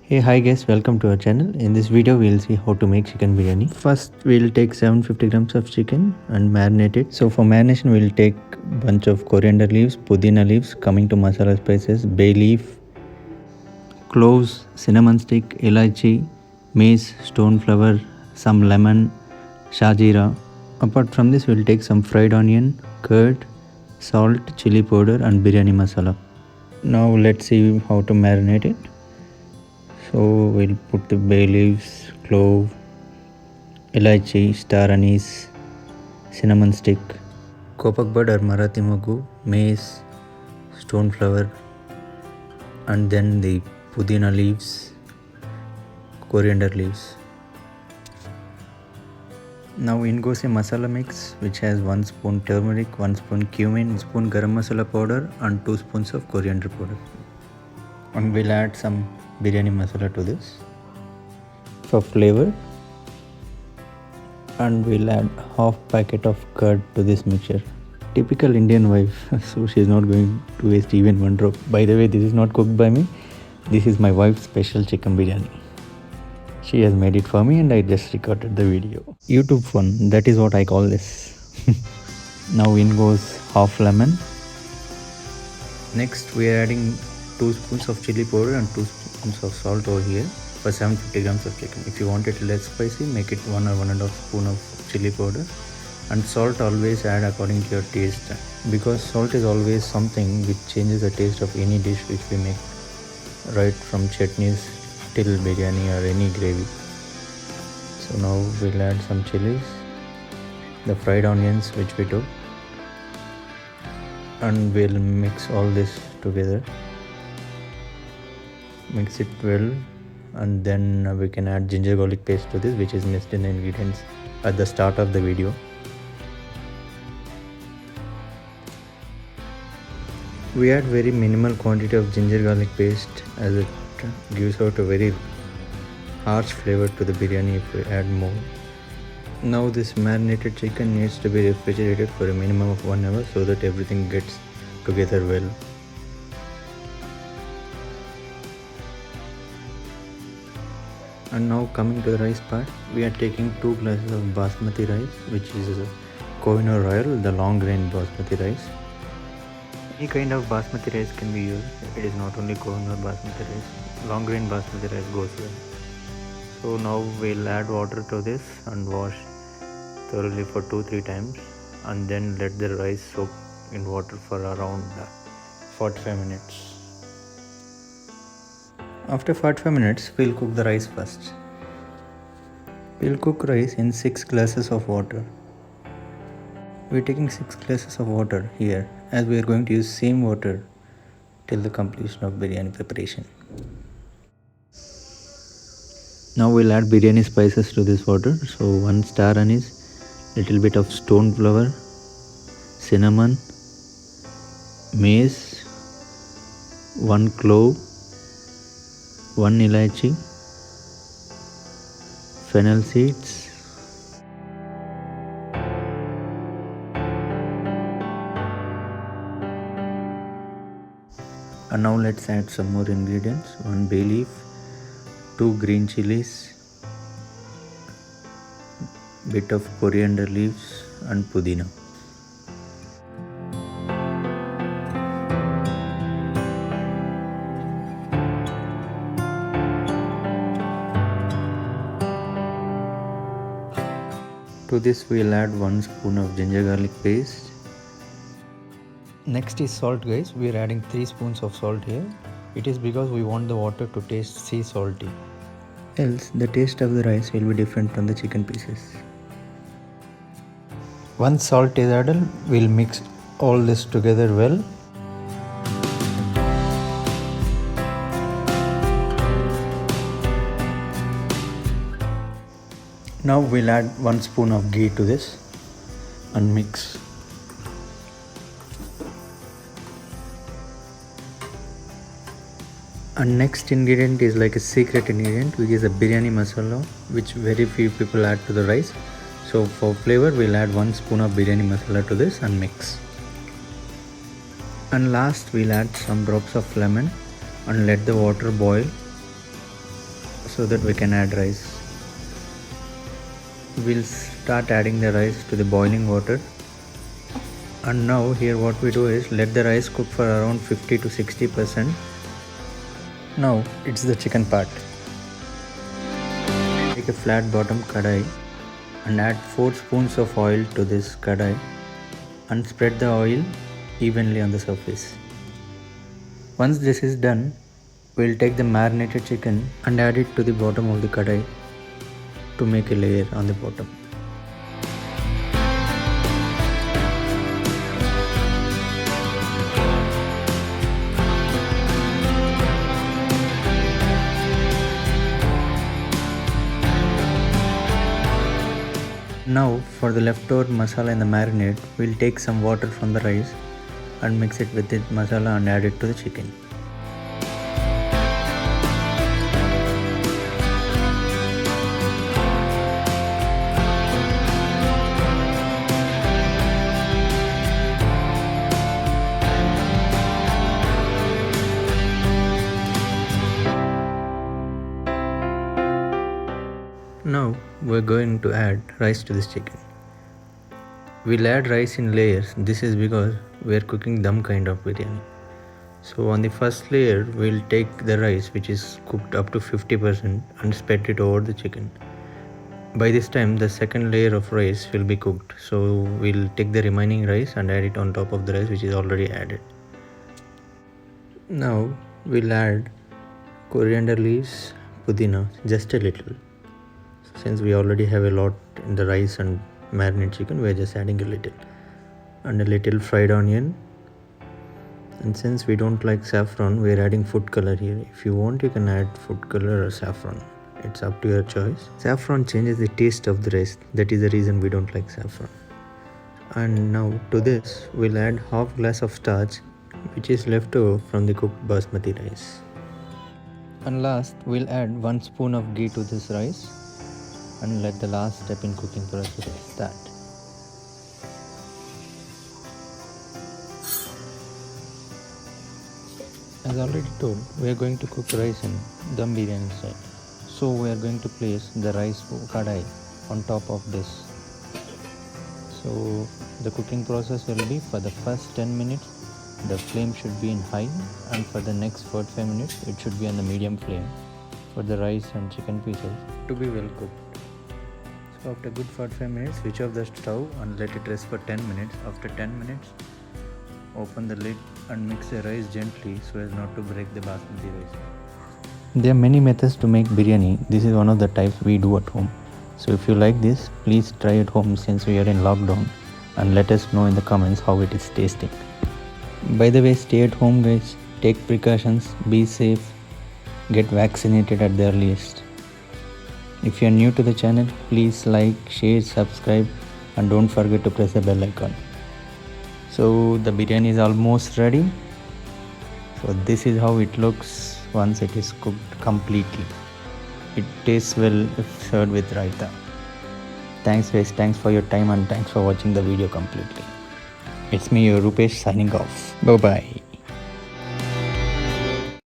Hey, hi guys, welcome to our channel. In this video we'll see how to make chicken biryani. First we'll take 750 grams of chicken and marinate it. So for marination we'll take bunch of coriander leaves, pudina leaves, coming to masala spices, bay leaf, cloves, cinnamon stick, elaichi, mace, stone flower, some lemon, shajira. Apart from this we'll take some fried onion, curd, salt, chili powder and biryani masala. Now let's see how to marinate it. So we'll put the bay leaves, clove, elaichi, star anise, cinnamon stick, kopak bud or marathi mogu, mace, stone flower, and then the pudina leaves, coriander leaves. Now in goes a masala mix which has 1 spoon turmeric, 1 spoon cumin, 1 spoon garam masala powder and 2 spoons of coriander powder. And we'll add some biryani masala to this for flavor, and we'll add half packet of curd to this mixture. Typical Indian wife, so she's not going to waste even one drop. By the way, this is not cooked by me. This is my wife's special chicken biryani. She has made it for me and I just recorded the video. YouTube fun, that is what I call this. Now in goes half lemon. Next we are adding 2 spoons of chili powder and 2 spoons of salt over here for 750 grams of chicken. If you want it less spicy, make it 1 or 1.5 spoon of chili powder. And salt always add according to your taste, because salt is always something which changes the taste of any dish which we make, right from chutneys till biryani or any gravy. So now we'll add some chilies, the fried onions which we took, and we'll mix all this together. Mix it well, and then we can add ginger garlic paste to this, which is mixed in the ingredients at the start of the video. We add very minimal quantity of ginger garlic paste as it gives out a very harsh flavor to the biryani if we add more. Now this marinated chicken needs to be refrigerated for a minimum of 1 hour so that everything gets together well. And now coming to the rice part, we are taking 2 glasses of basmati rice, which is Kohinoor Royal, the long grain basmati rice. Any kind of basmati rice can be used. It is not only Kohinoor basmati rice. Long grain basmati rice goes well. So now we'll add water to this and wash thoroughly for 2-3 times, and then let the rice soak in water for around 45 minutes. After 45 minutes, we'll cook the rice first. We'll cook rice in 6 glasses of water. We're taking 6 glasses of water here, as we are going to use same water till the completion of biryani preparation. Now we'll add biryani spices to this water. So 1 star anise, little bit of stone flower, cinnamon, mace, 1 clove, 1 elaichi, fennel seeds, and now let's add some more ingredients. 1 bay leaf, 2 green chilies, bit of coriander leaves and pudina. To this we'll add 1 spoon of ginger garlic paste. Next is salt, guys. We are adding 3 spoons of salt here. It is because we want the water to taste sea salty. Else the taste of the rice will be different from the chicken pieces. Once salt is added, we'll mix all this together well. Now we'll add 1 spoon of ghee to this and mix. And next ingredient is like a secret ingredient, which is a biryani masala, which very few people add to the rice. So for flavor, we'll add 1 spoon of biryani masala to this and mix. And last, we'll add some drops of lemon and let the water boil so that we can add rice. We'll start adding the rice to the boiling water. And now here what we do is let the rice cook for around 50 to 60%. Now it's the chicken part. Take a flat bottom kadai and add 4 spoons of oil to this kadai and spread the oil evenly on the surface. Once this is done, we'll take the marinated chicken and add it to the bottom of the kadai to make a layer on the bottom. Now for the leftover masala in the marinade, we'll take some water from the rice and mix it with the masala and add it to the chicken. Now we're going to add rice to this chicken. We'll add rice in layers. This is because we're cooking dum kind of biryani. So on the first layer, we'll take the rice which is cooked up to 50% and spread it over the chicken. By this time, the second layer of rice will be cooked. So we'll take the remaining rice and add it on top of the rice which is already added. Now we'll add coriander leaves, pudina, just a little. Since we already have a lot in the rice and marinade chicken, we're just adding a little. And a little fried onion. And since we don't like saffron, we're adding food color here. If you want, you can add food color or saffron. It's up to your choice. Saffron changes the taste of the rice. That is the reason we don't like saffron. And now to this, we'll add half glass of starch, which is left over from the cooked basmati rice. And last, we'll add 1 spoon of ghee to this rice and let the last step in cooking process start. As already told, we are going to cook rice in dum biryani style. So we are going to place the rice kadai on top of this. So the cooking process will be, for the first 10 minutes the flame should be in high, and for the next 45 minutes it should be on the medium flame for the rice and chicken pieces to be well cooked. So after good 45 minutes, switch off the stove and let it rest for 10 minutes. After 10 minutes, open the lid and mix the rice gently so as not to break the basmati rice. There are many methods to make biryani. This is one of the types we do at home. So if you like this, please try at home since we are in lockdown, and let us know in the comments how it is tasting. By the way, stay at home guys, take precautions, be safe, get vaccinated at the earliest. If you are new to the channel, please like, share, subscribe, and don't forget to press the bell icon. So the biryani is almost ready. So this is how it looks once it is cooked completely. It tastes well if served with raita. Thanks guys, thanks for your time and thanks for watching the video completely. It's me, your Rupesh, signing off. Bye bye.